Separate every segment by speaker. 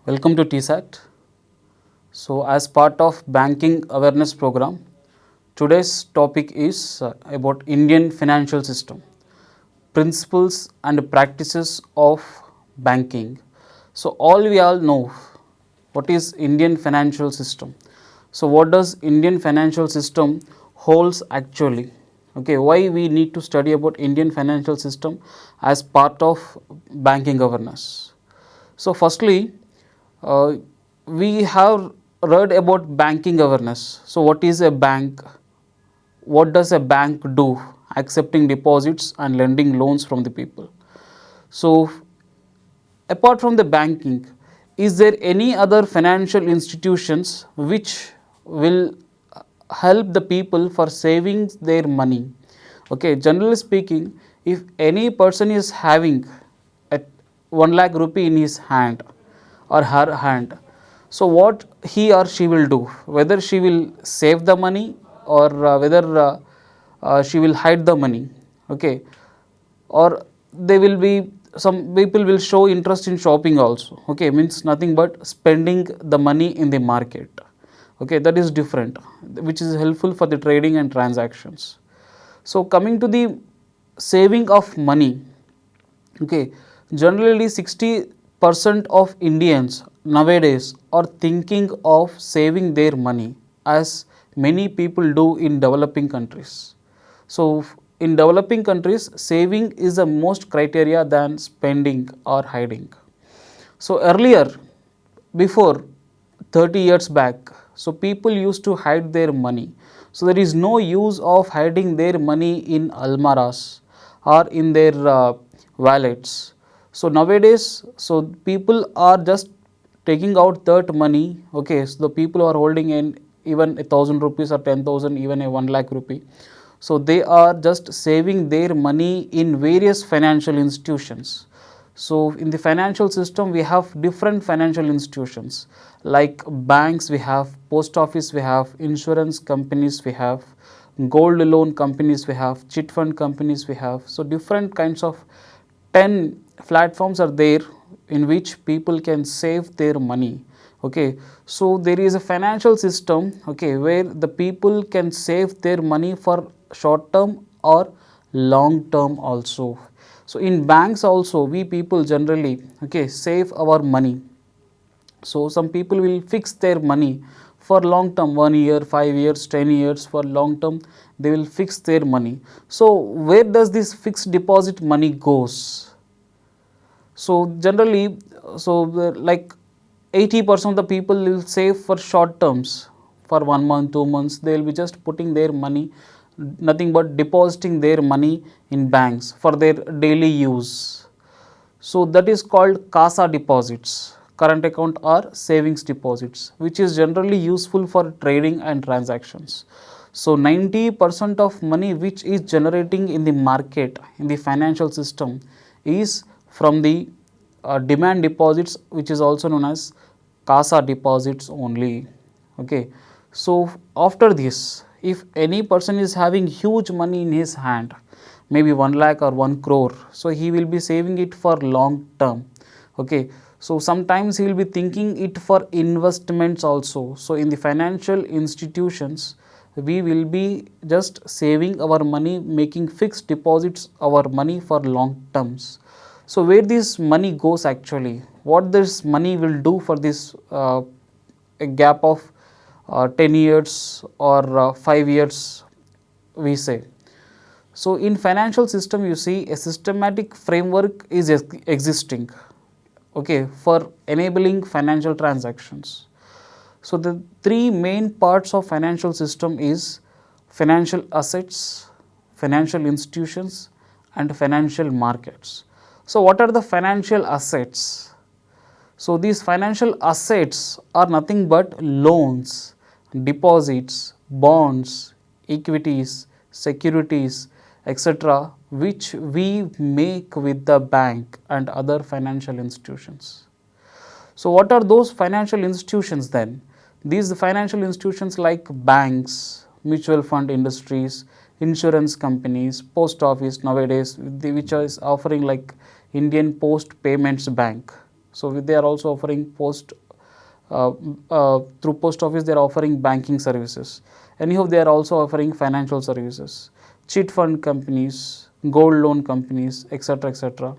Speaker 1: Welcome to 𝗧𝗧. So, as part of banking awareness program, today's topic is about Indian financial system, principles and practices of banking. So, we all know what is Indian financial system. So, what does Indian financial system holds actually? Okay, why we need to study about Indian financial system as part of banking awareness? So, firstly, we have read about banking awareness. So, what is a bank? What does a bank do? Accepting deposits and lending loans from the people. So, apart from the banking, is there any other financial institutions which will help the people for saving their money? Okay, generally speaking, if any person is having a 1 lakh rupee in his hand or her hand, so what he or she will do, whether she will save the money or whether she will hide the money, okay, or they will be, some people will show interest in shopping also, okay, means nothing but spending the money in the market, okay, that is different, which is helpful for the trading and transactions. So, coming to the saving of money, okay, generally 60% of Indians nowadays are thinking of saving their money, as many people do in developing countries. So, in developing countries, saving is the most criteria than spending or hiding. So, earlier, before 30 years back, so people used to hide their money. So, there is no use of hiding their money in almaras or in their wallets. So, nowadays, so people are just taking out that money, okay, so the people are holding in even 1,000 rupees or 10,000, even a 1 lakh rupee. So, they are just saving their money in various financial institutions. So, in the financial system, we have different financial institutions like banks, we have post office, we have insurance companies, we have gold loan companies, we have chit fund companies, we have. So, different kinds of 10 platforms are there in which people can save their money. Okay, so there is a financial system, okay, where the people can save their money for short term or long term also. So, in banks also, we people generally, okay, save our money. So, some people will fix their money for long term, 1 year, 5 years, 10 years, for long term they will fix their money. So, where does this fixed deposit money goes? So, generally, so like 80% of the people will save for short terms, for 1 month, 2 months, they will be just putting their money, nothing but depositing their money in banks for their daily use. So, that is called CASA deposits, current account or savings deposits, which is generally useful for trading and transactions. So, 90% of money which is generating in the market, in the financial system, is from the demand deposits, which is also known as CASA deposits only. Okay. So, after this, if any person is having huge money in his hand, maybe 1 lakh or 1 crore, so he will be saving it for long term. Okay. So, sometimes he will be thinking it for investments also. So, in the financial institutions, we will be just saving our money, making fixed deposits our money for long terms. So, where this money goes actually, what this money will do for this a gap of 10 years or 5 years, we say. So, in financial system, you see a systematic framework is existing, okay, for enabling financial transactions. So, the three main parts of financial system is financial assets, financial institutions and financial markets. So, what are the financial assets? So, these financial assets are nothing but loans, deposits, bonds, equities, securities, etc., which we make with the bank and other financial institutions. So, what are those financial institutions then? These financial institutions like banks, mutual fund industries, insurance companies, post office nowadays, which is offering like Indian Post Payments Bank. So they are also offering through post office they are offering banking services. Anyhow, they are also offering financial services, cheat fund companies, gold loan companies, etc., etc.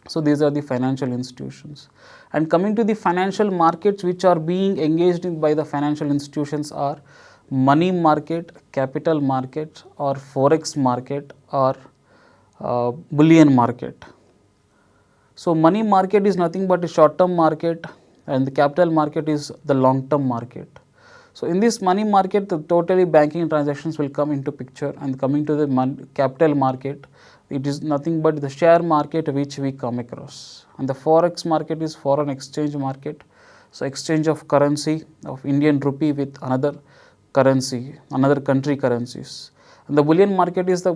Speaker 1: So these are the financial institutions. And coming to the financial markets which are being engaged in by the financial institutions are money market, capital market, or forex market, or bullion market. So money market is nothing but a short term market, and the capital market is the long term market. So in this money market, the totally banking transactions will come into picture, and coming to the capital market, it is nothing but the share market which we come across. And the forex market is foreign exchange market. So exchange of currency of Indian rupee with another currency, another country currencies. And the bullion market is the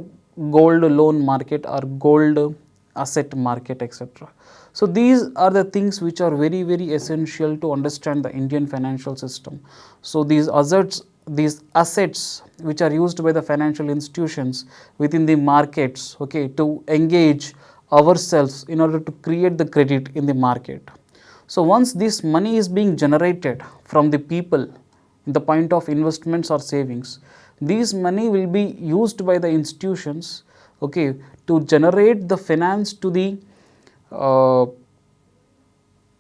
Speaker 1: gold loan market or gold asset market, etc. So these are the things which are very, very essential to understand the Indian financial system. So these assets which are used by the financial institutions within the markets, okay, to engage ourselves in order to create the credit in the market. So once this money is being generated from the people in the point of investments or savings, this money will be used by the institutions, okay, to generate the finance to the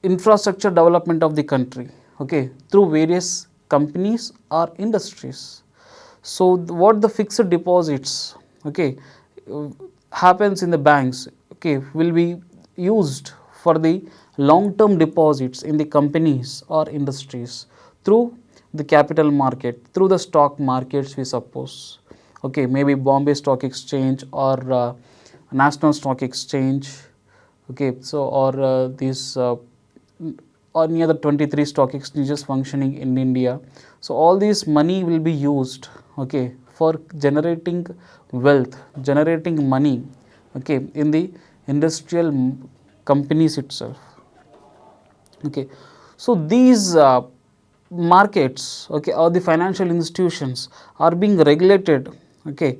Speaker 1: infrastructure development of the country, okay, through various companies or industries. So what the fixed deposits, okay, happens in the banks, okay, will be used for the long term deposits in the companies or industries through the capital market, through the stock markets, we suppose, okay, maybe Bombay Stock Exchange or National Stock Exchange, okay, so or these or any other 23 stock exchanges functioning in India. So all this money will be used, okay, for generating wealth, generating money, okay, in the industrial companies itself, okay. So these markets, okay, or the financial institutions are being regulated, okay,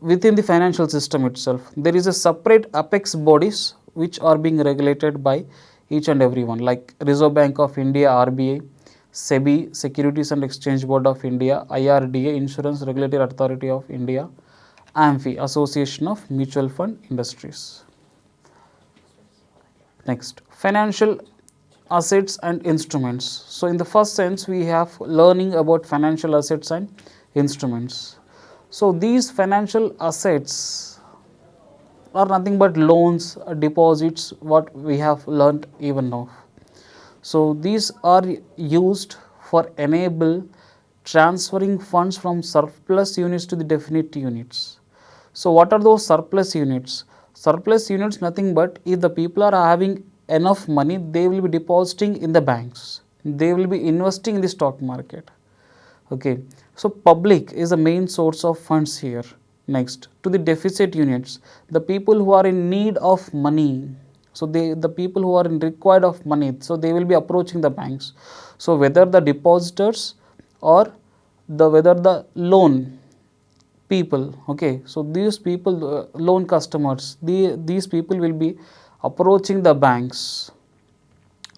Speaker 1: within the financial system itself. There is a separate apex bodies which are being regulated by each and every one, like Reserve Bank of India, RBI, SEBI, Securities and Exchange Board of India, IRDA, Insurance Regulatory Authority of India, AMFI, Association of Mutual Fund Industries. Next, financial assets and instruments. So in the first sense, we have learning about financial assets and instruments. So these financial assets are nothing but loans, deposits, what we have learnt even now. So these are used for enable transferring funds from surplus units to the definite units. So what are those surplus units? Surplus units nothing but if the people are having enough money, they will be depositing in the banks, they will be investing in the stock market, okay. So public is the main source of funds here. Next, to the deficit units, the people who are in need of money, so the people who are in required of money, so they will be approaching the banks. So whether the depositors or whether the loan people, okay, so these people, loan customers, these people will be approaching the banks.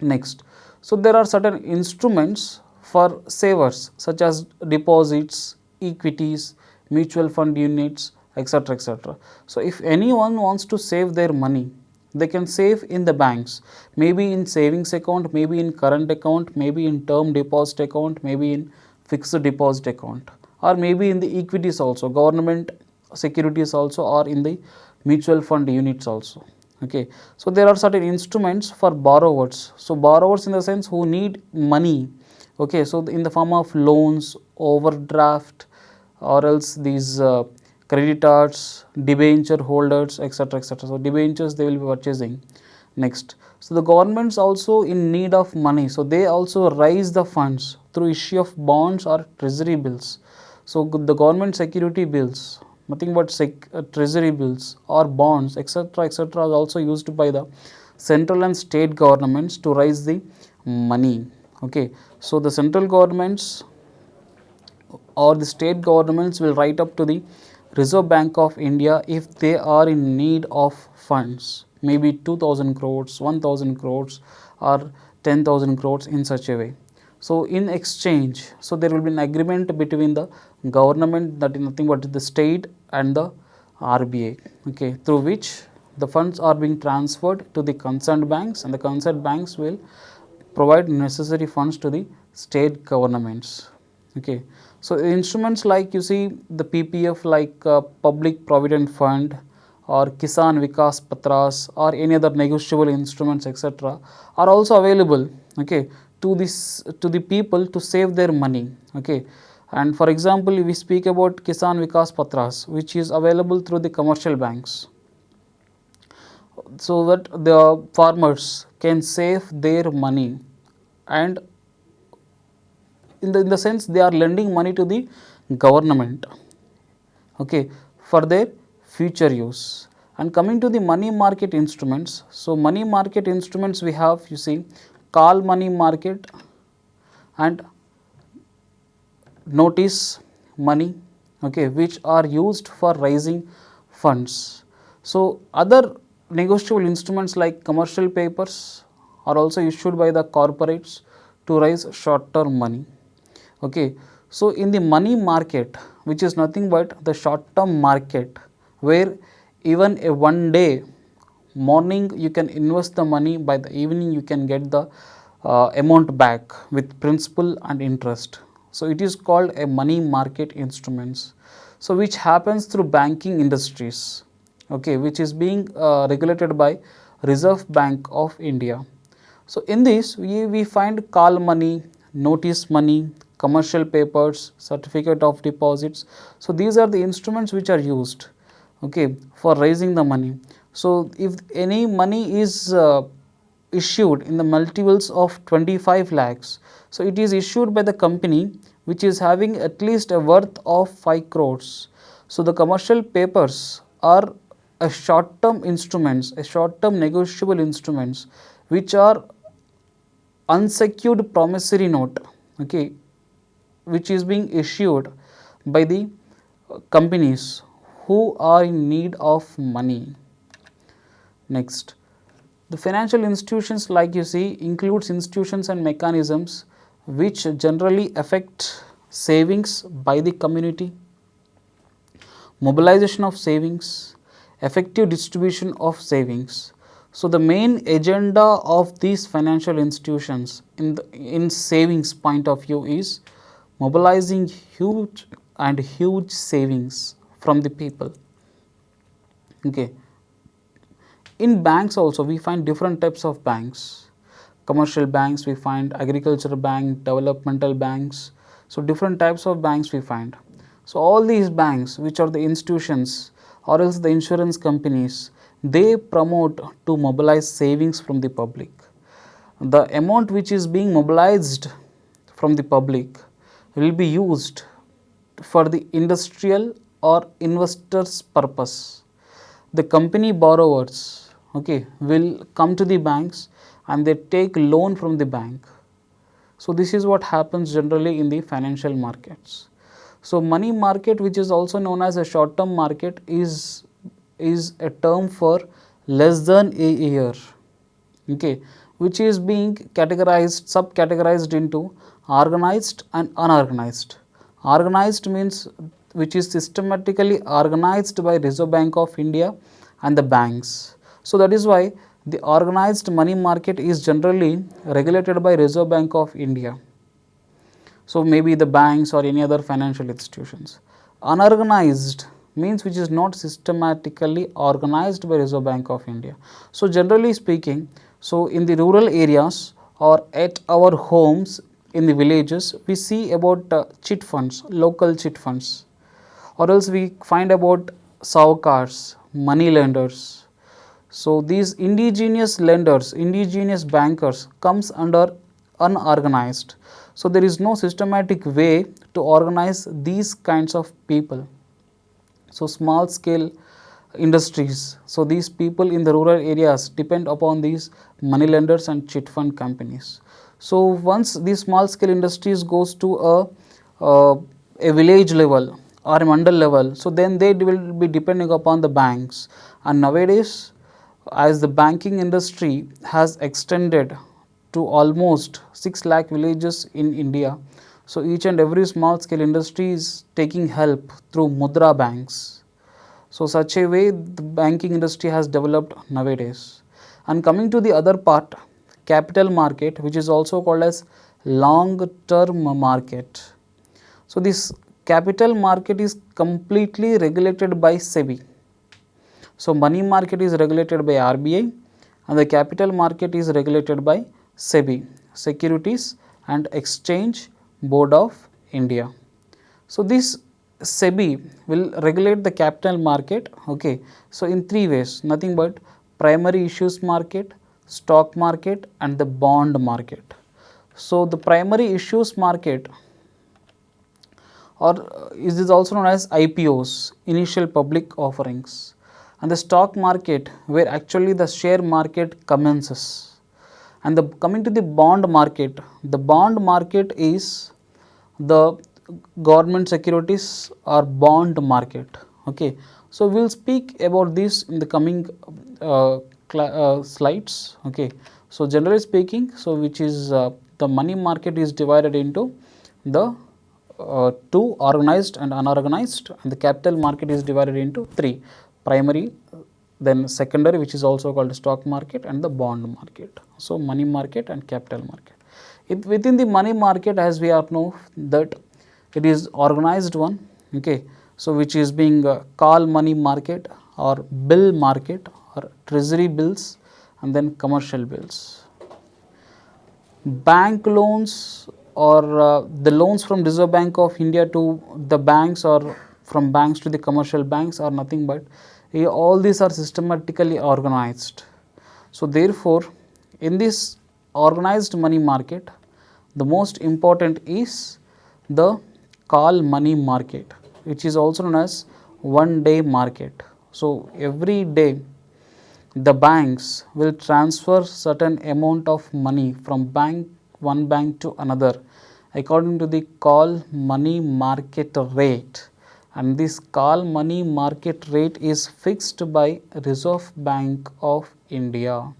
Speaker 1: Next, so there are certain instruments for savers such as deposits, equities, mutual fund units, etc., etc. So if anyone wants to save their money, they can save in the banks, maybe in savings account, maybe in current account, maybe in term deposit account, maybe in fixed deposit account, or maybe in the equities also, government securities also, or in the mutual fund units also, okay. So there are certain instruments for borrowers. So borrowers in the sense who need money, okay, so in the form of loans, overdraft, or else these creditors, debenture holders, etc., etc. So debentures they will be purchasing. Next, so the governments also in need of money, so they also raise the funds through issue of bonds or treasury bills. So the government security bills, nothing but treasury bills or bonds, etc., etc., are also used by the central and state governments to raise the money, okay. So the central governments or the state governments will write up to the Reserve Bank of India if they are in need of funds, maybe 2000 crores, 1000 crores or 10,000 crores in such a way. So, in exchange, so there will be an agreement between the government, that is nothing but the state, and the RBI, okay, through which the funds are being transferred to the concerned banks, and the concerned banks will provide necessary funds to the state governments. Okay. So, instruments like you see the PPF, like Public Provident Fund or Kisan Vikas Patras or any other negotiable instruments, etc., are also available, okay, to the people to save their money. Okay. And for example, we speak about Kisan Vikas Patras, which is available through the commercial banks, so that the farmers can save their money, and in the sense they are lending money to the government, okay, for their future use. And coming to the money market instruments, so money market instruments we have, you see, call money market and notice money, okay, which are used for raising funds. So, other negotiable instruments like commercial papers are also issued by the corporates to raise short term money. Okay. So, in the money market, which is nothing but the short term market, where even a one day morning you can invest the money, by the evening you can get the amount back with principal and interest. So, it is called a money market instruments. So, which happens through banking industries, okay, which is being regulated by Reserve Bank of India. So, in this we find call money, notice money, commercial papers, certificate of deposits. So, these are the instruments which are used, okay, for raising the money. So, if any money is issued in the multiples of 25 lakhs, so it is issued by the company which is having at least a worth of 5 crores. So, the commercial papers are a short term instruments, a short term negotiable instruments, which are unsecured promissory note, okay, which is being issued by the companies who are in need of money. Next, the financial institutions, like you see, includes institutions and mechanisms which generally affect savings by the community, mobilization of savings, effective distribution of savings. So, the main agenda of these financial institutions in savings point of view is mobilizing huge savings from the people. Okay. In banks also we find different types of banks. Commercial banks we find, agricultural bank, developmental banks. So, different types of banks we find. So, all these banks, which are the institutions or else the insurance companies, they promote to mobilize savings from the public. The amount which is being mobilized from the public will be used for the industrial or investors purpose. The company borrowers, okay, will come to the banks and they take loan from the bank. So, this is what happens generally in the financial markets. So, money market, which is also known as a short term market, is a term for less than a year, okay, which is being categorized, subcategorized into organized and unorganized. Organized means which is systematically organized by Reserve Bank of India and the banks. So, that is why the organized money market is generally regulated by Reserve Bank of India. So, maybe the banks or any other financial institutions. Unorganized means which is not systematically organized by Reserve Bank of India. So, generally speaking, so in the rural areas or at our homes in the villages, we see about chit funds, local chit funds, or else we find about saukars, money lenders. So, these indigenous lenders, indigenous bankers comes under unorganized. So, there is no systematic way to organize these kinds of people. So, small scale industries. So, these people in the rural areas depend upon these money lenders and chit fund companies. So, once these small scale industries goes to a village level or a mandal level, so then they will be depending upon the banks, and nowadays as the banking industry has extended to almost 6 lakh villages in India. So, each and every small scale industry is taking help through Mudra banks. So, such a way the banking industry has developed nowadays. And coming to the other part, capital market, which is also called as long term market. So, this capital market is completely regulated by SEBI. So, money market is regulated by RBI and the capital market is regulated by SEBI, Securities and Exchange Board of India. So, this SEBI will regulate the capital market, okay. So, in 3 ways, nothing but primary issues market, stock market and the bond market. So, the primary issues market, or is also known as IPOs, initial public offerings, and the stock market where actually the share market commences. And the coming to the bond market, the bond market is the government securities or bond market, okay. So, we will speak about this in the coming slides, okay. So, generally speaking, so which is the money market is divided into the 2, organized and unorganized, and the capital market is divided into 3, primary, then secondary, which is also called stock market, and the bond market. So, money market and capital market. Within the money market, as we are know that it is organized one, okay. So, which is being call money market or bill market or treasury bills and then commercial bills. Bank loans or the loans from Reserve Bank of India to the banks or from banks to the commercial banks are nothing but all these are systematically organized. So, therefore, in this organized money market, the most important is the call money market, which is also known as one day market. So, every day the banks will transfer certain amount of money from one bank to another according to the call money market rate, and this call money market rate is fixed by Reserve Bank of India.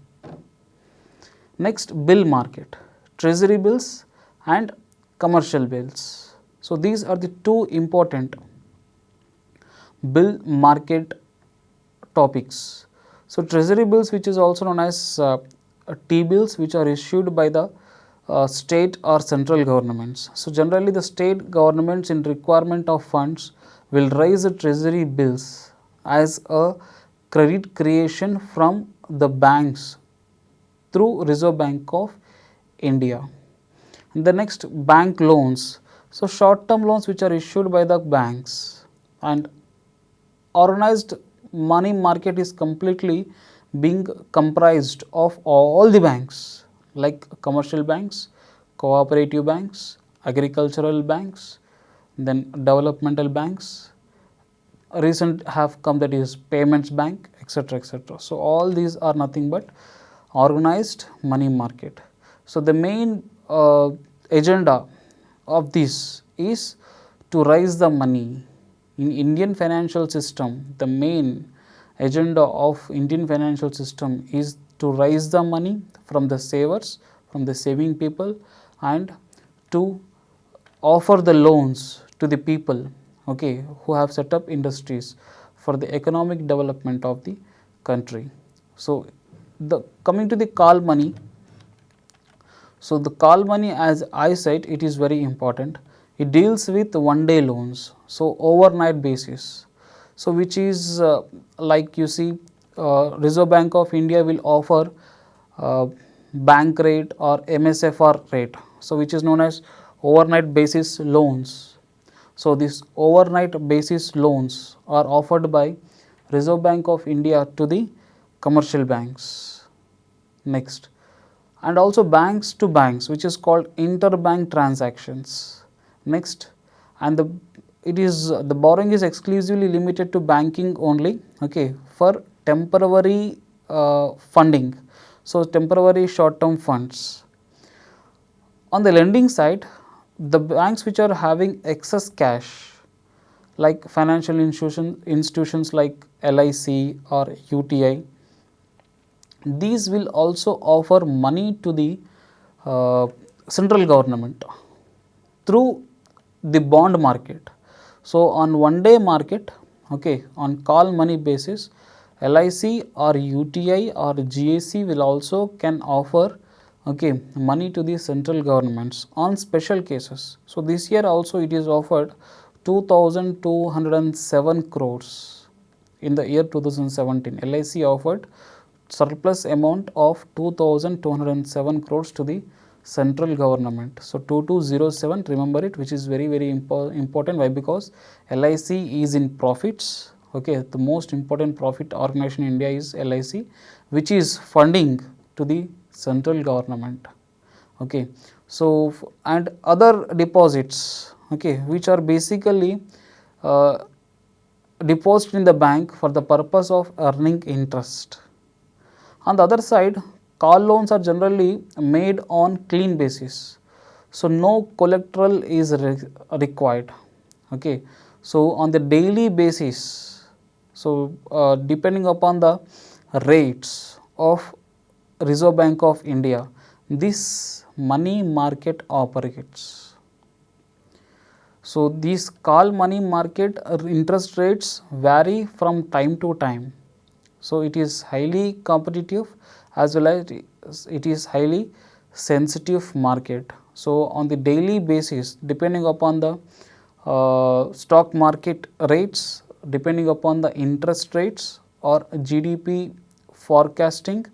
Speaker 1: Next, bill market, treasury bills and commercial bills. So, these are the 2 important bill market topics. So, treasury bills, which is also known as T-bills, which are issued by the state or central governments. So, generally the state governments in requirement of funds will raise the treasury bills as a credit creation from the banks through Reserve Bank of India. And the next, bank loans. So, short term loans which are issued by the banks, and organized money market is completely being comprised of all the banks like commercial banks, cooperative banks, agricultural banks, then developmental banks, recent have come, that is payments bank, etc., etc. So, all these are nothing but organized money market. So, the main agenda of this is to raise the money in Indian financial system. The main agenda of Indian financial system is to raise the money from the savers, from the saving people, and to offer the loans to the people, okay, who have set up industries for the economic development of the country. So, coming to the call money. So, the call money, as I said, it is very important. It deals with one day loans, so overnight basis. So, which is like you see Reserve Bank of India will offer bank rate or MSFR rate, so which is known as overnight basis loans. So, these overnight basis loans are offered by Reserve Bank of India to the commercial banks. Next, and also banks to banks, which is called interbank transactions. Next, and the borrowing is exclusively limited to banking only, okay, for temporary funding. So, temporary short term funds. On the lending side, the banks which are having excess cash, like financial institutions like LIC or UTI, these will also offer money to the central government through the bond market. So, on one day market, okay, on call money basis, LIC or UTI or GAC will also can offer, okay, money to the central governments on special cases. So, this year also it is offered 2207 crores in the year 2017. LIC offered surplus amount of 2207 crores to the central government. So, 2207, remember it, which is very important. Why? Because LIC is in profits. Okay, the most important profit organization in India is LIC, which is funding to the central government. Okay, so and other deposits, okay, which are basically deposited in the bank for the purpose of earning interest. On the other side, call loans are generally made on clean basis. So, no collateral is required. Okay. So, on the daily basis, so depending upon the rates of Reserve Bank of India, this money market operates. So, these call money market interest rates vary from time to time. So, it is highly competitive as well as it is highly sensitive market. So, on the daily basis, depending upon the stock market rates, depending upon the interest rates or GDP forecasting,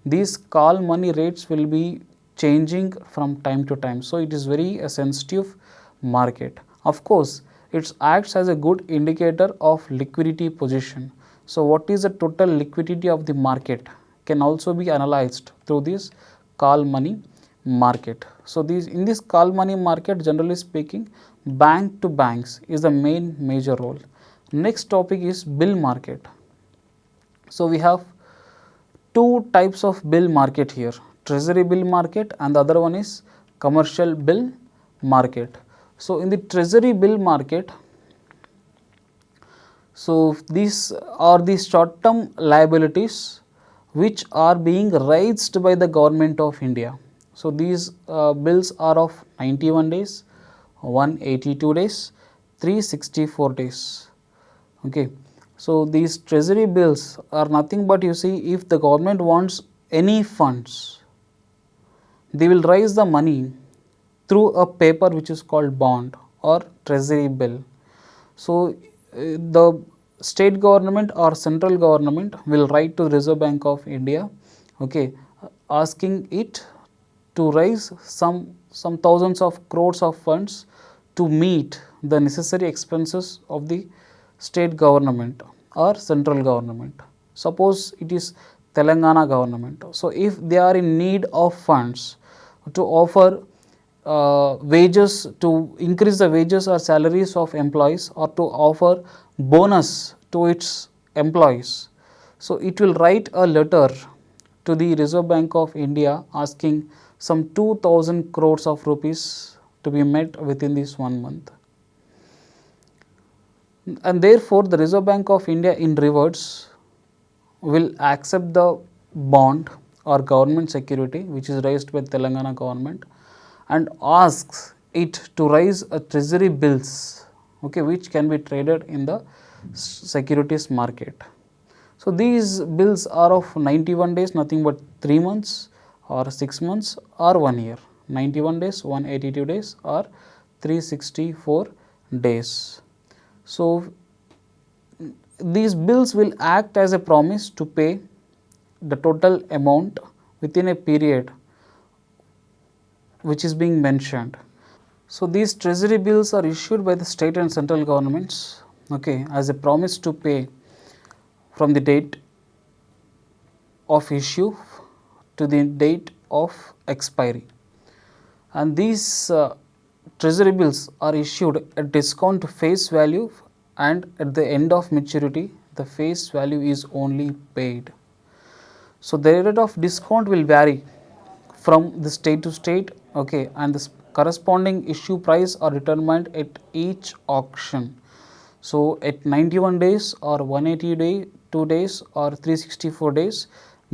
Speaker 1: these call money rates will be changing from time to time. So, it is very sensitive market. Of course, it acts as a good indicator of liquidity position. So, what is the total liquidity of the market can also be analyzed through this call money market. So, in this call money market, generally speaking, bank to banks is the main major role. Next topic is bill market. So, we have two types of bill market here, treasury bill market and the other one is commercial bill market. So, in the treasury bill market, so these are the short term liabilities which are being raised by the government of India. So, these bills are of 91 days, 182 days, 364 days. Okay. So, these treasury bills are nothing but, you see, if the government wants any funds, they will raise the money through a paper which is called bond or treasury bill. So, the state government or central government will write to the Reserve Bank of India, okay, asking it to raise some thousands of crores of funds to meet the necessary expenses of the state government or central government. Suppose it is Telangana government. So, if they are in need of funds to offer wages, to increase the wages or salaries of employees or to offer bonus to its employees. So, it will write a letter to the Reserve Bank of India asking some 2000 crores of rupees to be met within this 1 month. And therefore, the Reserve Bank of India in reverse will accept the bond or government security which is raised by Telangana government and asks it to raise a treasury bills, okay, which can be traded in the securities market. So, these bills are of 91 days, nothing but 3 months or 6 months or 1 year, 91 days, 182 days or 364 days. So, these bills will act as a promise to pay the total amount within a period which is being mentioned. So, these treasury bills are issued by the state and central governments, okay, as a promise to pay from the date of issue to the date of expiry. And these treasury bills are issued at discount to face value and at the end of maturity the face value is only paid. So, the rate of discount will vary from the state to state, okay, and the corresponding issue price are determined at each auction. So, at 91 days or 182 days or 364 days,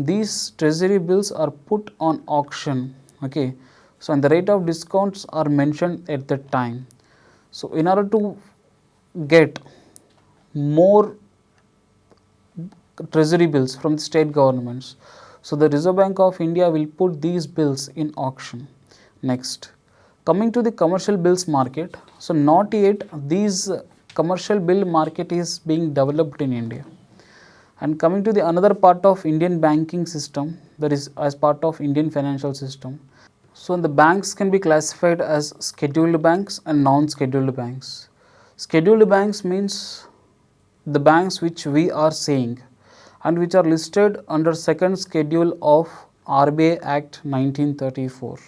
Speaker 1: these treasury bills are put on auction. Okay. So, and the rate of discounts are mentioned at that time. So, in order to get more treasury bills from the state governments, so the Reserve Bank of India will put these bills in auction. Next, coming to the commercial bills market, so not yet these commercial bill market is being developed in India. And coming to the another part of Indian banking system, that is as part of Indian financial system. So the banks can be classified as scheduled banks and non-scheduled banks. Scheduled banks means the banks which we are seeing and which are listed under second schedule of RBI Act 1934.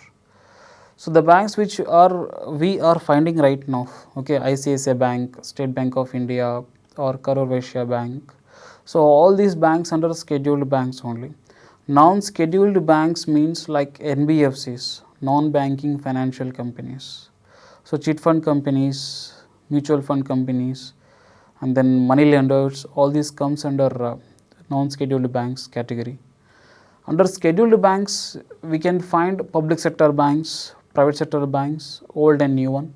Speaker 1: So the banks which we are finding right now, okay, ICICI Bank, State Bank of India or 𝗘𝗍 Bank. So all these banks under scheduled banks only. Non-scheduled banks means like NBFCs, non-banking financial companies. So chit fund companies, mutual fund companies, and then money lenders, all this comes under non-scheduled banks category. Under scheduled banks, we can find public sector banks, private sector banks, old and new one,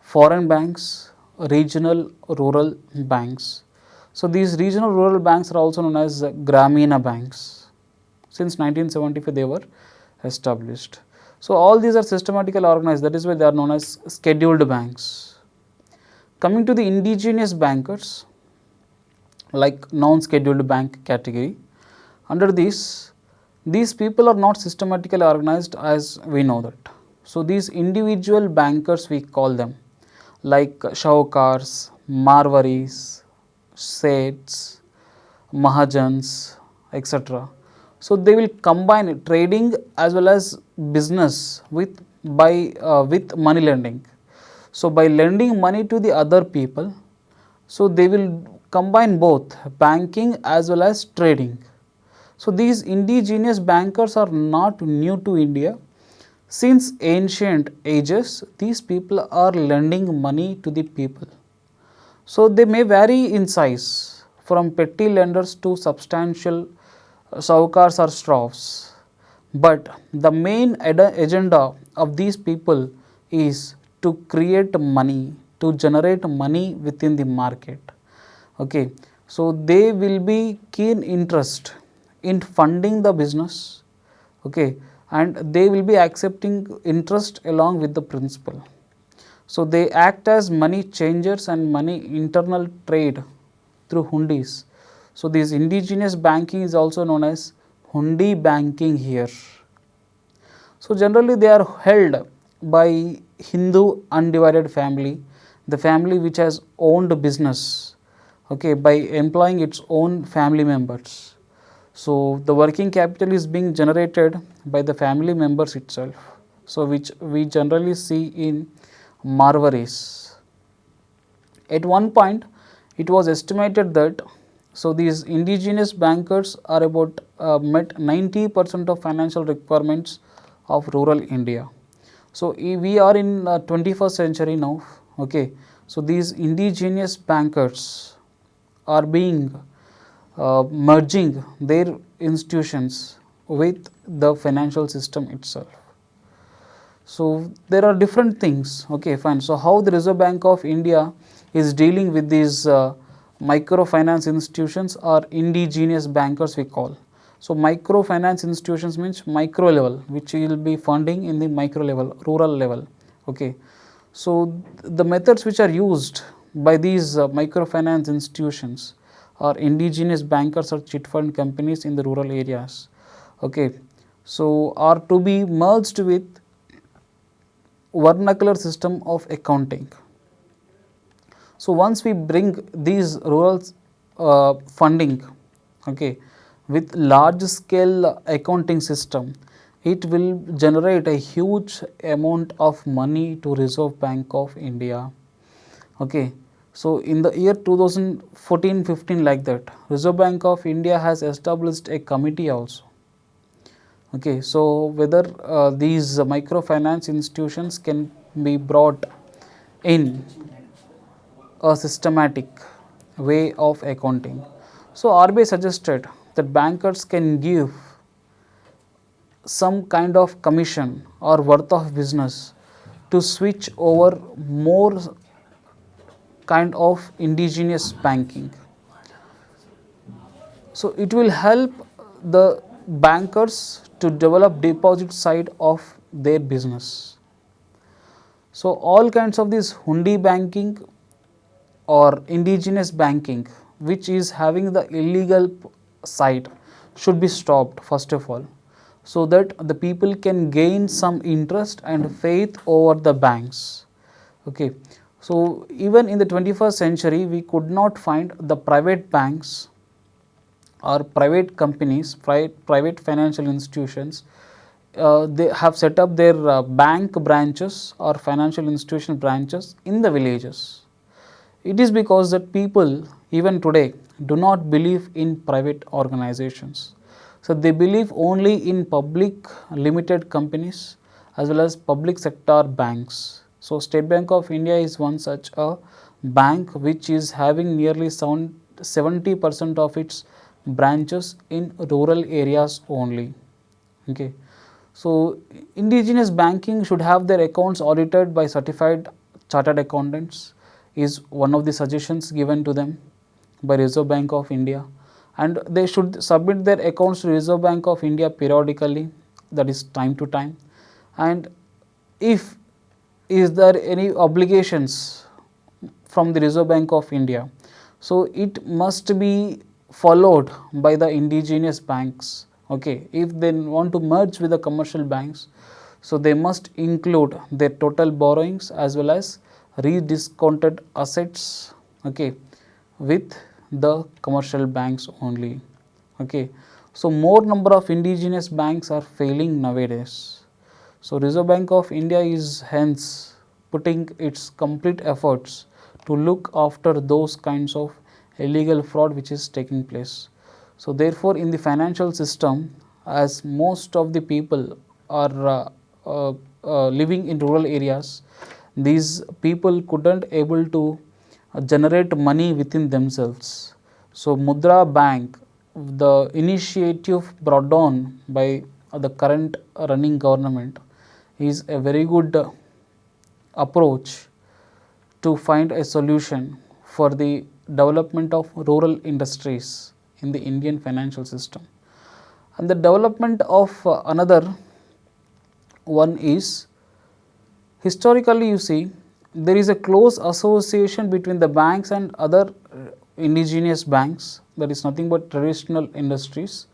Speaker 1: foreign banks, regional rural banks. So these regional rural banks are also known as Gramina banks. Since 1975 they were established. So all these are systematically organized, that is why they are known as scheduled banks. Coming to the indigenous bankers, like non-scheduled bank category, under this, these people are not systematically organized as we know that. So these individual bankers we call them like Shahukars, Marwaris, Seths, Mahajans, etc. So they will combine trading as well as business with money lending. So by lending money to the other people, so they will combine both banking as well as trading. So these indigenous bankers are not new to India. Since ancient ages, these people are lending money to the people. So they may vary in size from petty lenders to substantial Shahukars or Shroffs. But the main agenda of these people is to create money, to generate money within the market. Okay. So they will be keen interest in funding the business, okay, and they will be accepting interest along with the principal. So they act as money changers and money internal trade through hundis. So this indigenous banking is also known as hundi banking here. So generally they are held by Hindu undivided family, the family which has owned business, okay, by employing its own family members. So the working capital is being generated by the family members itself. So which we generally see in Marwaris. At one point, it was estimated that so these indigenous bankers are about met 90% of financial requirements of rural India. So we are in 21st century now. Okay. So these indigenous bankers are being merging their institutions with the financial system itself. So there are different things, okay, fine. So how the Reserve Bank of India is dealing with these microfinance institutions or indigenous bankers we call. So microfinance institutions means micro level, which will be funding in the micro level, rural level, okay. So the methods which are used by these microfinance institutions or indigenous bankers or chit fund companies in the rural areas, okay, so are to be merged with vernacular system of accounting. So once we bring these rural funding, okay, with large scale accounting system, it will generate a huge amount of money to Reserve Bank of India, okay. So in the year 2014-15 like that, Reserve Bank of India has established a committee also, okay. So whether these microfinance institutions can be brought in a systematic way of accounting. So RBI suggested that bankers can give some kind of commission or worth of business to switch over more kind of indigenous banking. So it will help the bankers to develop deposit side of their business. So all kinds of this hundi banking or indigenous banking which is having the illegal side should be stopped first of all, so that the people can gain some interest and faith over the banks. Okay. So even in the 21st century we could not find the private banks or private companies, private financial institutions, they have set up their bank branches or financial institution branches in the villages. It is because that people even today do not believe in private organizations. So they believe only in public limited companies as well as public sector banks. So State Bank of India is one such a bank which is having nearly 70% of its branches in rural areas only. Okay. So indigenous banking should have their accounts audited by certified chartered accountants is one of the suggestions given to them by Reserve Bank of India, and they should submit their accounts to Reserve Bank of India periodically, that is time to time. And if is there any obligations from the Reserve Bank of India, so it must be followed by the indigenous banks. Okay. If they want to merge with the commercial banks, so they must include their total borrowings as well as rediscounted assets, okay, with the commercial banks only. Okay. So more number of indigenous banks are failing nowadays. So Reserve Bank of India is hence putting its complete efforts to look after those kinds of illegal fraud which is taking place. So therefore in the financial system, as most of the people are living in rural areas, these people couldn't able to generate money within themselves. So Mudra Bank, the initiative brought on by the current running government, is a very good approach to find a solution for the development of rural industries in the Indian financial system. And the development of another one is, historically you see there is a close association between the banks and other indigenous banks, that is nothing but traditional industries,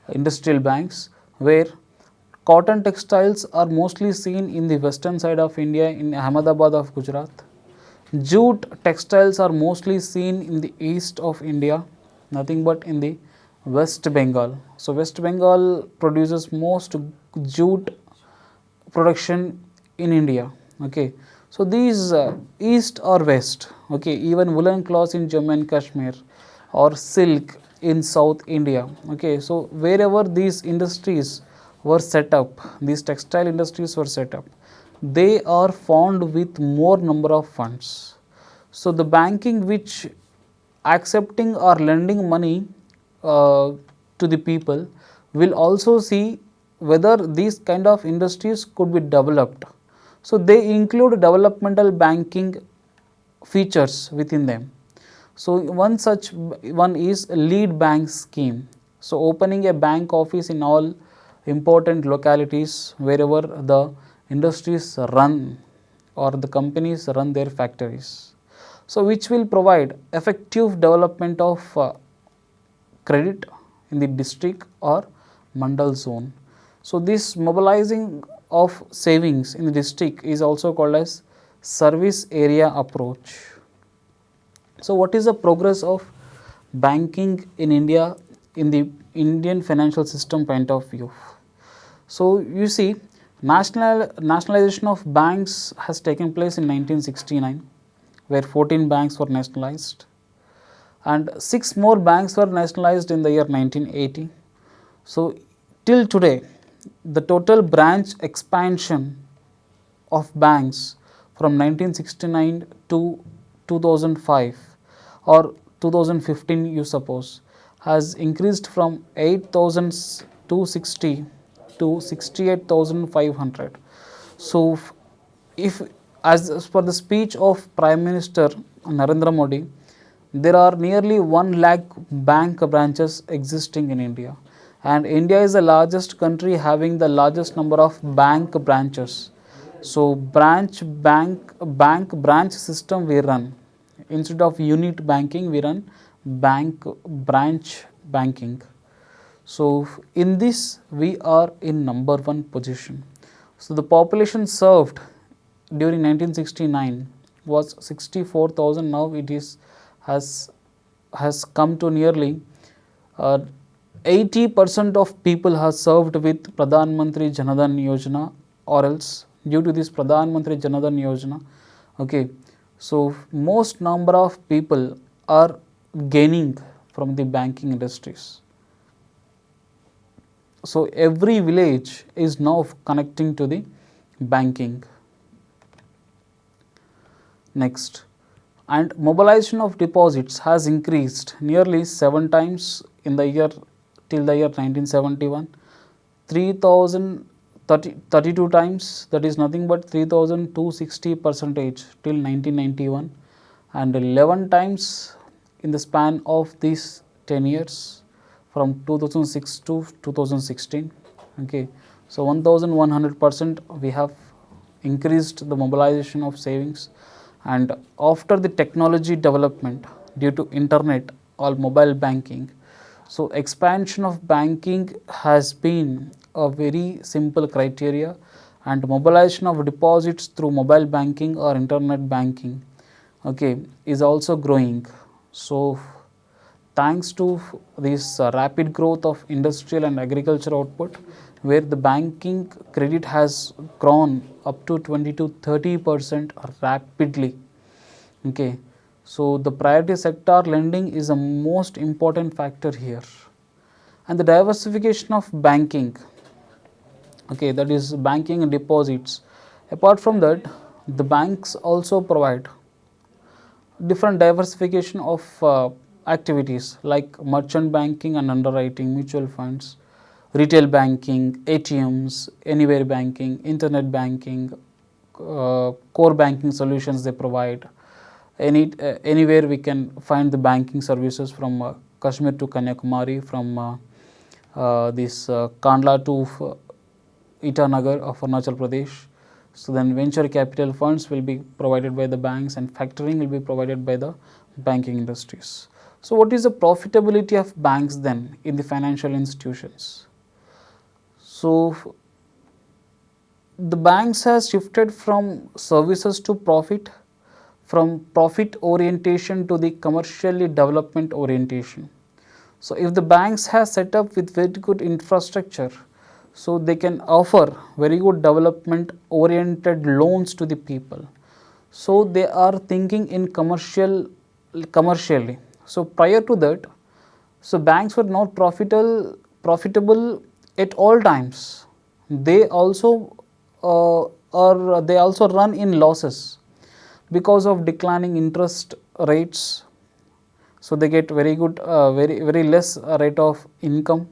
Speaker 1: industrial banks, where cotton textiles are mostly seen in the western side of India in Ahmedabad of Gujarat. Jute textiles are mostly seen in the east of India, nothing but in the West Bengal. So West Bengal produces most jute production in India. Okay. So these east or west, okay, even woolen cloths in Jammu and Kashmir or silk in South India. Okay. So wherever these industries were set up, these textile industries were set up, they are found with more number of funds. So the banking which accepting or lending money to the people will also see whether these kind of industries could be developed. So they include developmental banking features within them. So one such one is lead bank scheme. So opening a bank office in all important localities wherever the industries run or the companies run their factories. So which will provide effective development of credit in the district or mandal zone. So this mobilizing of savings in the district is also called as service area approach. So what is the progress of banking in India in the Indian financial system point of view? So you see, nationalization of banks has taken place in 1969, where 14 banks were nationalized, and 6 more banks were nationalized in the year 1980. So till today, the total branch expansion of banks from 1969 to 2005 or 2015 you suppose, has increased from 8,260 to 68,500. So, if as per the speech of Prime Minister Narendra Modi, there are nearly 1 lakh bank branches existing in India, and India is the largest country having the largest number of bank branches. So, branch system we run. Instead of unit banking, we run branch banking. So, in this we are in number 1 position. So, the population served during 1969 was 64,000. Now it is has come to nearly 80% of people have served with Pradhan Mantri Jan Dhan Yojana, or else due to this Pradhan Mantri Jan Dhan Yojana. Okay, so most number of people are gaining from the banking industries. So every village is now connecting to the banking. Next, and mobilization of deposits has increased nearly 7 times in the year till the year 1971, 3,032 times, that is nothing but 3,260% till 1991, and 11 times in the span of these 10 years from 2006 to 2016. Okay, so 1,100% we have increased the mobilization of savings. And after the technology development due to internet or mobile banking, so expansion of banking has been a very simple criteria, and mobilization of deposits through mobile banking or internet banking, okay, is also growing. So thanks to this rapid growth of industrial and agriculture output, where the banking credit has grown up to 20 to 30% rapidly. Okay, so the priority sector lending is the most important factor here, and the diversification of banking. Okay, that is banking and deposits. Apart from that, the banks also provide different diversification of activities like merchant banking and underwriting, mutual funds, retail banking, ATMs, anywhere banking, internet banking, core banking solutions they provide. Anywhere we can find the banking services from Kashmir to Kanyakumari, from Kandla to Itanagar of Arunachal Pradesh. So then venture capital funds will be provided by the banks, and factoring will be provided by the banking industries. So what is the profitability of banks then in the financial institutions? So the banks has shifted from services to profit, from profit orientation to the commercially development orientation. So if the banks have set up with very good infrastructure, so they can offer very good development oriented loans to the people. So they are thinking in commercially. So prior to that, so banks were not profitable at all times. They also run in losses because of declining interest rates. So they get very good, very less rate of income,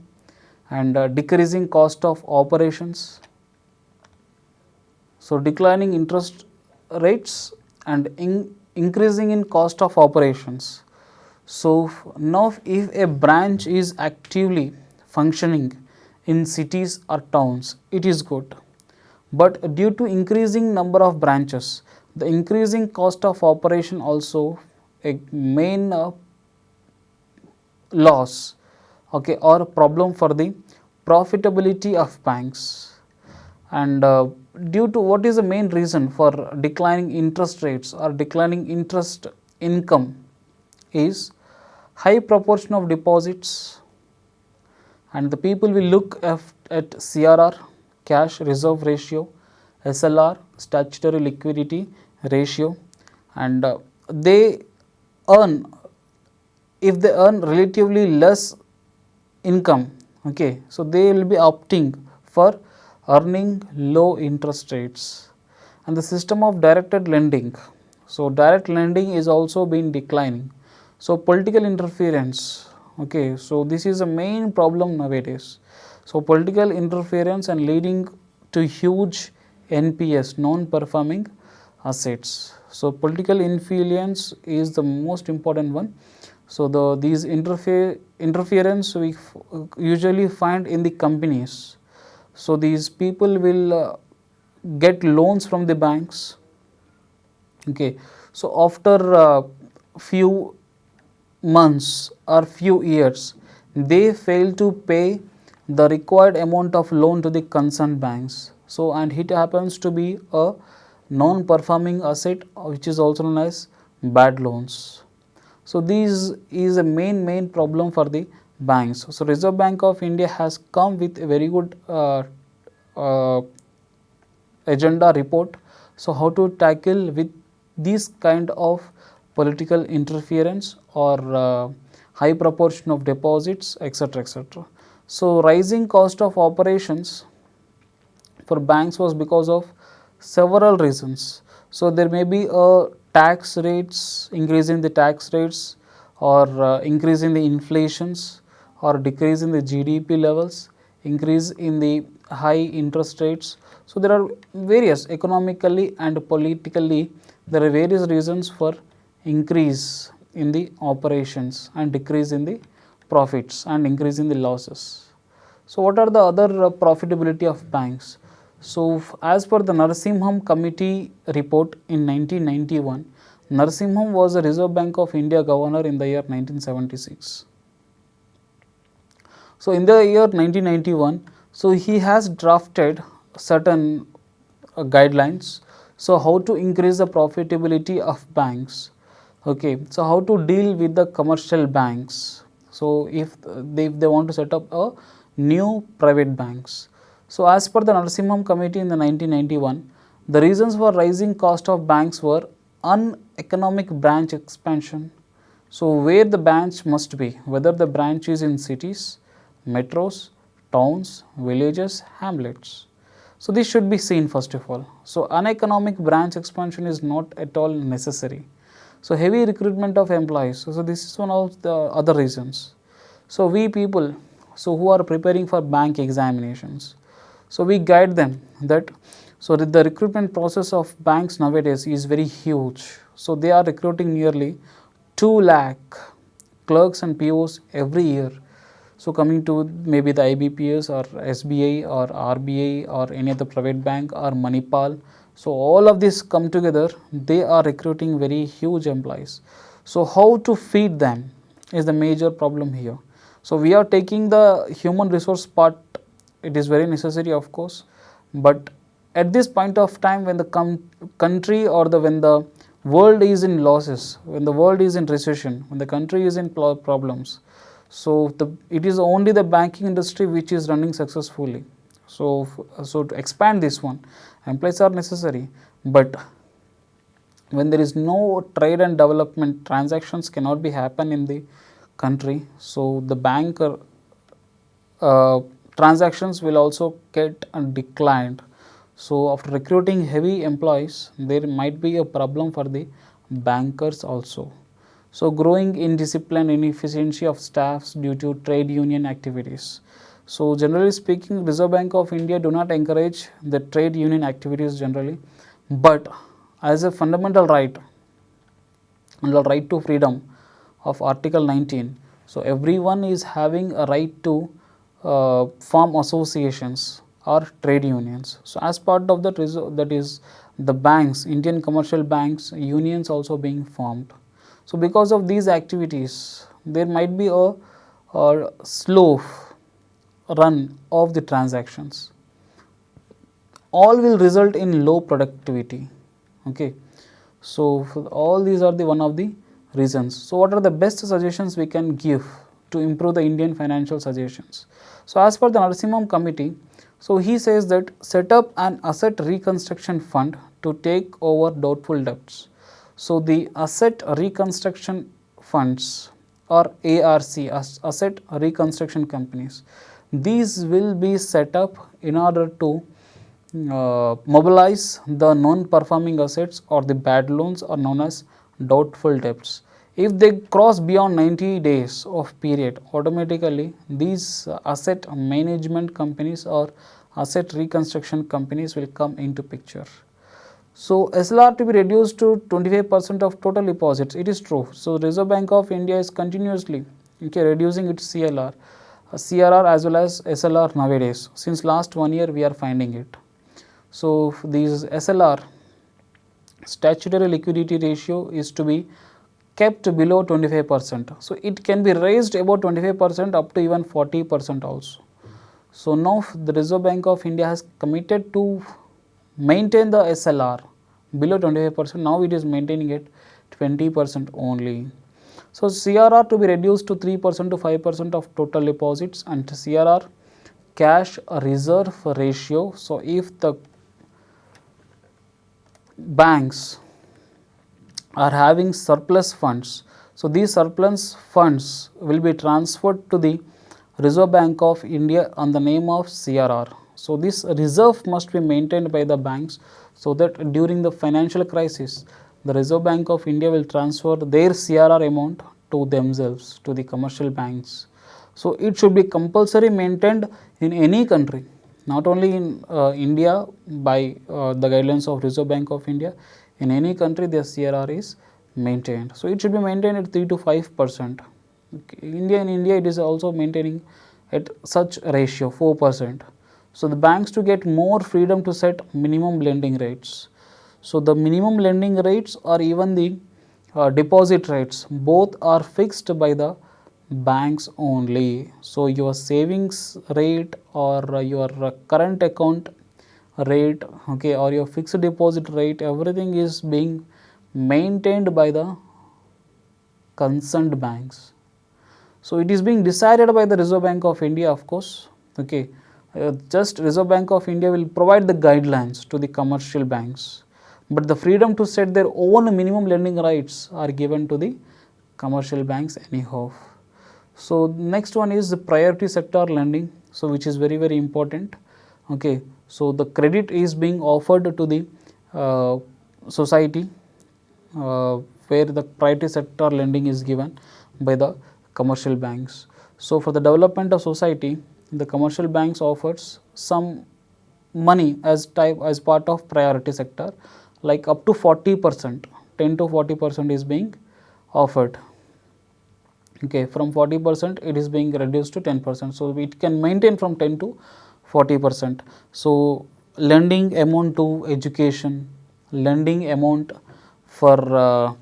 Speaker 1: and decreasing cost of operations. So declining interest rates and increasing in cost of operations. So now if a branch is actively functioning in cities or towns, it is good, but due to increasing number of branches, the increasing cost of operation also a main loss, okay, or problem for the profitability of banks. And due to what is the main reason for declining interest rates or declining interest income is high proportion of deposits, and the people will look at CRR, cash reserve ratio, SLR, statutory liquidity ratio, and they earn, if they earn relatively less income, okay, so they will be opting for earning low interest rates. And the system of directed lending, so direct lending is also been declining. So political interference, Okay, so this is a main problem nowadays. So political interference and leading to huge NPS, non-performing assets. So political influence is the most important one. So these interference we usually find in the companies. So these people will get loans from the banks. Okay, so after few months or few years, they fail to pay the required amount of loan to the concerned banks. So and it happens to be a non-performing asset, which is also known as bad loans. So this is a main problem for the banks. So Reserve Bank of India has come with a very good uh, agenda report. So how to tackle with this kind of political interference or high proportion of deposits, etc., etc. So rising cost of operations for banks was because of several reasons. So there may be a tax rates, increase in the tax rates, or increase in the inflations, or decrease in the GDP levels, increase in the high interest rates. So there are various economically and politically, there are various reasons for increase in the operations and decrease in the profits and increase in the losses. So what are the other profitability of banks? So as per the Narasimham Committee report in 1991, Narasimham was the Reserve Bank of India governor in the year 1976. So in the year 1991, so he has drafted certain guidelines. So how to increase the profitability of banks. Okay, so how to deal with the commercial banks. So if they want to set up a new private banks. So as per the Narasimham Committee in the 1991, the reasons for rising cost of banks were uneconomic branch expansion. So where the branch must be, whether the branch is in cities, metros, towns, villages, hamlets. So this should be seen first of all. So uneconomic branch expansion is not at all necessary. So heavy recruitment of employees. So this is one of the other reasons. So we people, so who are preparing for bank examinations, so we guide them that the recruitment process of banks nowadays is very huge. So they are recruiting nearly 2 lakh clerks and POs every year. So coming to maybe the IBPS or SBI or RBI or any other private bank or Manipal. So all of this come together, they are recruiting very huge employees. So how to feed them is the major problem here. So we are taking the human resource part, it is very necessary of course, but at this point of time when the country or when the world is in losses, when the world is in recession, when the country is in problems, so it is only the banking industry which is running successfully. So to expand this one, employees are necessary, but when there is no trade and development, transactions cannot be happen in the country. So the bank transactions will also get declined. So after recruiting heavy employees, there might be a problem for the bankers also. So growing indiscipline, inefficiency of staffs due to trade union activities. So generally speaking, Reserve Bank of India do not encourage the trade union activities generally, but as a fundamental right, under right to freedom of Article 19, so everyone is having a right to form associations or trade unions. So as part of that is the banks, Indian commercial banks, unions also being formed. So because of these activities, there might be a slow run of the transactions. All will result in low productivity. Okay, so all these are the one of the reasons. So what are the best suggestions we can give to improve the Indian financial suggestions? So as per the Narasimham Committee, so he says that set up an asset reconstruction fund to take over doubtful debts. So the asset reconstruction funds or ARC, asset reconstruction companies, these will be set up in order to mobilize the non-performing assets or the bad loans are known as doubtful debts. If they cross beyond 90 days of period, automatically these asset management companies or asset reconstruction companies will come into picture. So, SLR to be reduced to 25% of total deposits, it is true. So, Reserve Bank of India is continuously reducing its CLR, CRR as well as SLR nowadays. Since last 1 year we are finding it. So, these SLR, statutory liquidity ratio, is to be kept below 25%. So, it can be raised about 25% up to even 40% also. So, now the Reserve Bank of India has committed to maintain the SLR below 25%, now it is maintaining it 20% only. So, CRR to be reduced to 3% to 5% of total deposits, and CRR cash reserve ratio. So, if the banks are having surplus funds, so these surplus funds will be transferred to the Reserve Bank of India on the name of CRR. So, this reserve must be maintained by the banks, so that during the financial crisis the Reserve Bank of India will transfer their CRR amount to themselves, to the commercial banks. So, it should be compulsory maintained in any country, not only in India by the guidelines of Reserve Bank of India. In any country the CRR is maintained. So, it should be maintained at 3 to 5%. In India it is also maintaining at such ratio 4%. So, the banks to get more freedom to set minimum lending rates. So, the minimum lending rates or even the deposit rates, both are fixed by the banks only. So, your savings rate or your current account rate, okay, or your fixed deposit rate, everything is being maintained by the concerned banks. So, it is being decided by the Reserve Bank of India, of course, okay. Just Reserve Bank of India will provide the guidelines to the commercial banks, but the freedom to set their own minimum lending rights are given to the commercial banks anyhow. So, next one is the priority sector lending, so which is very important, okay. So, the credit is being offered to the society where the priority sector lending is given by the commercial banks. So, for the development of society, the commercial banks offers some money as part of priority sector, like up to 40%, 10 to 40% is being offered, okay. From 40% it is being reduced to 10%. So, it can maintain from 10 to 40%. So, lending amount to education, lending amount for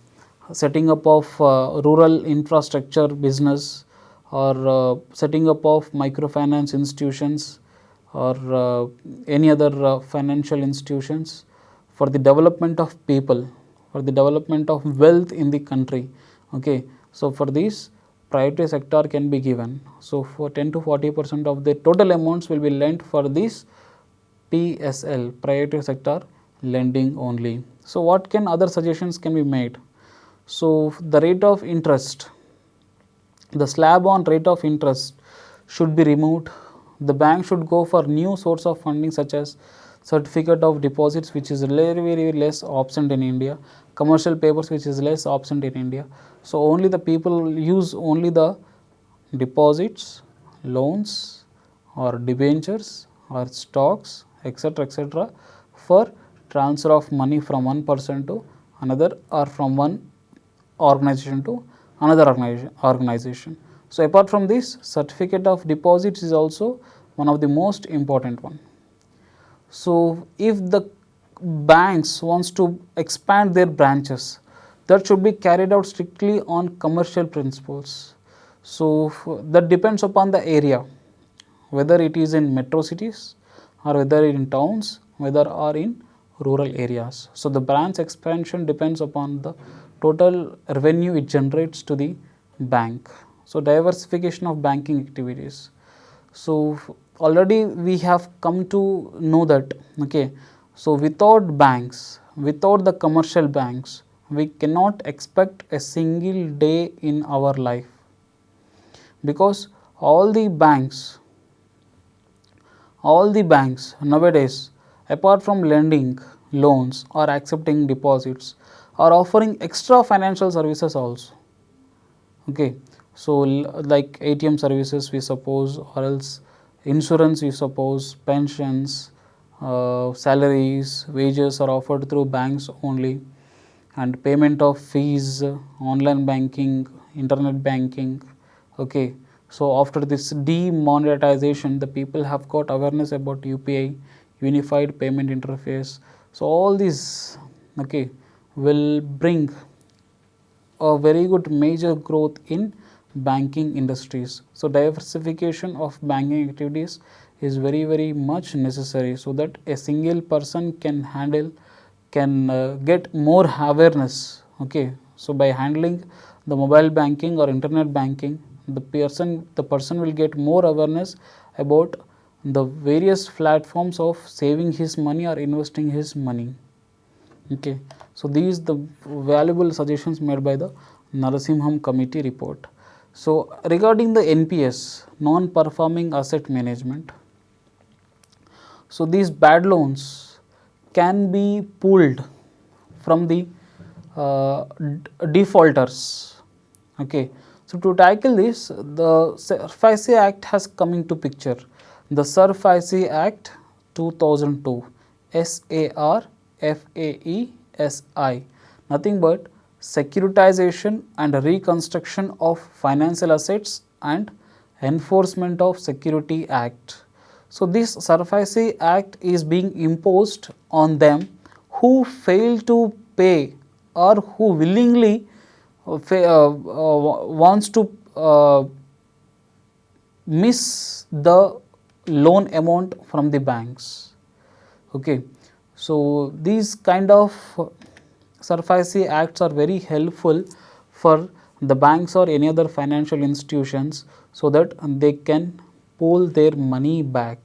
Speaker 1: setting up of rural infrastructure business, or setting up of microfinance institutions, or any other financial institutions for the development of people, for the development of wealth in the country, okay. So, for this priority sector can be given. So, for 10 to 40% of the total amounts will be lent for this PSL, priority sector lending only. So, what can other suggestions can be made? So, the rate of interest, the slab on rate of interest should be removed. The bank should go for new source of funding such as certificate of deposits, which is very less absent in India, commercial papers, which is less absent in India. So, only the people use only the deposits, loans or debentures or stocks, etc., for transfer of money from one person to another, or from one organization to another organization. So, apart from this, certificate of deposits is also one of the most important one. So, if the banks wants to expand their branches, that should be carried out strictly on commercial principles. So, that depends upon the area, whether it is in metro cities or whether in towns, whether or in rural areas. So, the branch expansion depends upon the total revenue it generates to the bank. So, diversification of banking activities. So, already we have come to know that, okay. So, without banks, without the commercial banks, we cannot expect a single day in our life, because all the banks nowadays, apart from lending loans or accepting deposits, are offering extra financial services also. Okay, so like ATM services we suppose, or else insurance we suppose, pensions, salaries, wages are offered through banks only, and payment of fees, online banking, internet banking. Okay, so after this demonetization, the people have got awareness about UPI, unified payment interface. So all these, okay, will bring a very good major growth in banking industries. So diversification of banking activities is very much necessary, so that a single person can handle, can get more awareness. Okay, so by handling the mobile banking or internet banking, the person will get more awareness about the various platforms of saving his money or investing his money. Okay, so these the valuable suggestions made by the Narasimham committee report. So regarding the NPS, non-performing asset management, so these bad loans can be pulled from the defaulters. Okay, so to tackle this, the SARFAESI Act has come into picture. The SARFAESI Act 2002, SARFAESI, nothing but Securitization and Reconstruction of Financial Assets and Enforcement of Security Act. So this SARFAESI Act is being imposed on them who fail to pay or who willingly wants to miss the loan amount from the banks. Okay, so these kind of SARFAESI acts are very helpful for the banks or any other financial institutions, so that they can pull their money back.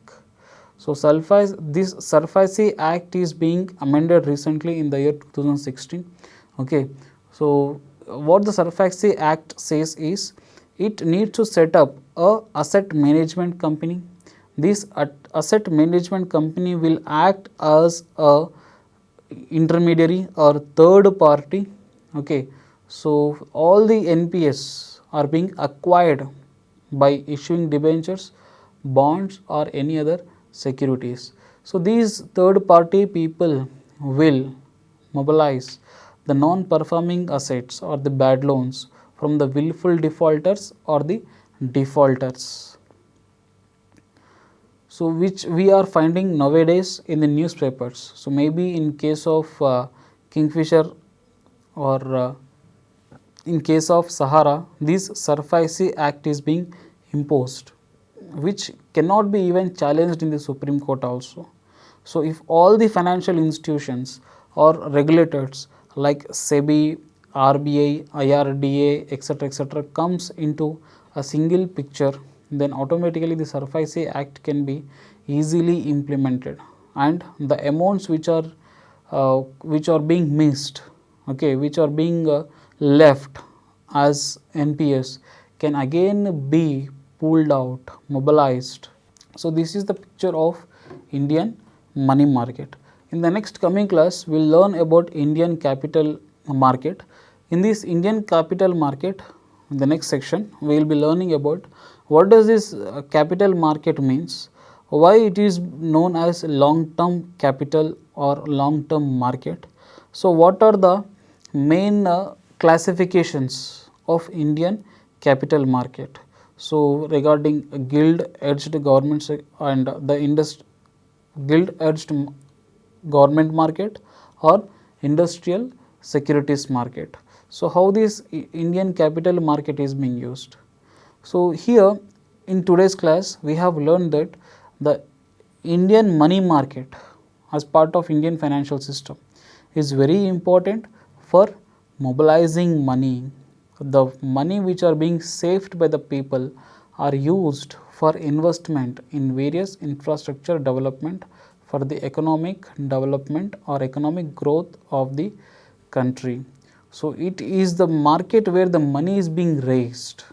Speaker 1: So this SARFAESI Act is being amended recently in the year 2016. Okay, so what the SARFAESI Act says is, it needs to set up a asset management company. This asset management company will act as a intermediary or third party. Okay, so all the NPS are being acquired by issuing debentures, bonds or any other securities. So these third party people will mobilize the non-performing assets or the bad loans from the willful defaulters or the defaulters. So which we are finding nowadays in the newspapers. So maybe in case of Kingfisher or in case of Sahara, this SARFAESI Act is being imposed, which cannot be even challenged in the Supreme Court also. So if all the financial institutions or regulators like SEBI, RBI, IRDA, etc. comes into a single picture, then automatically the SARFAESI Act can be easily implemented, and the amounts which are being missed, okay, which are being left as NPS can again be pulled out, mobilized. So this is the picture of Indian money market. In the next coming class, we will learn about Indian capital market. In this Indian capital market, in the next section, we will be learning about what does this capital market means, why it is known as long term capital or long term market. So what are the main classifications of Indian capital market. So regarding gilt-edged government and the gilt-edged government market or industrial securities market. So how this Indian capital market is being used. So here in today's class we have learned that the Indian money market as part of Indian financial system is very important for mobilizing money. The money which are being saved by the people are used for investment in various infrastructure development for the economic development or economic growth of the country. So it is the market where the money is being raised.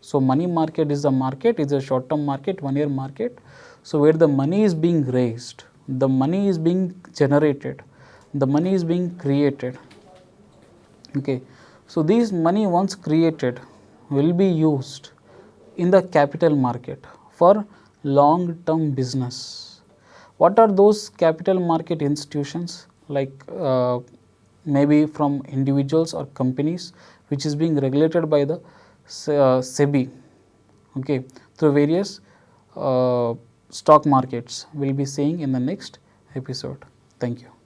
Speaker 1: So money market is a market, is a short term market, 1 year market. So where the money is being raised, the money is being generated, the money is being created. Okay. So, these money once created will be used in the capital market for long term business. What are those capital market institutions? Like maybe from individuals or companies, which is being regulated by the SEBI, okay, through various stock markets. We will be seeing in the next episode. Thank you.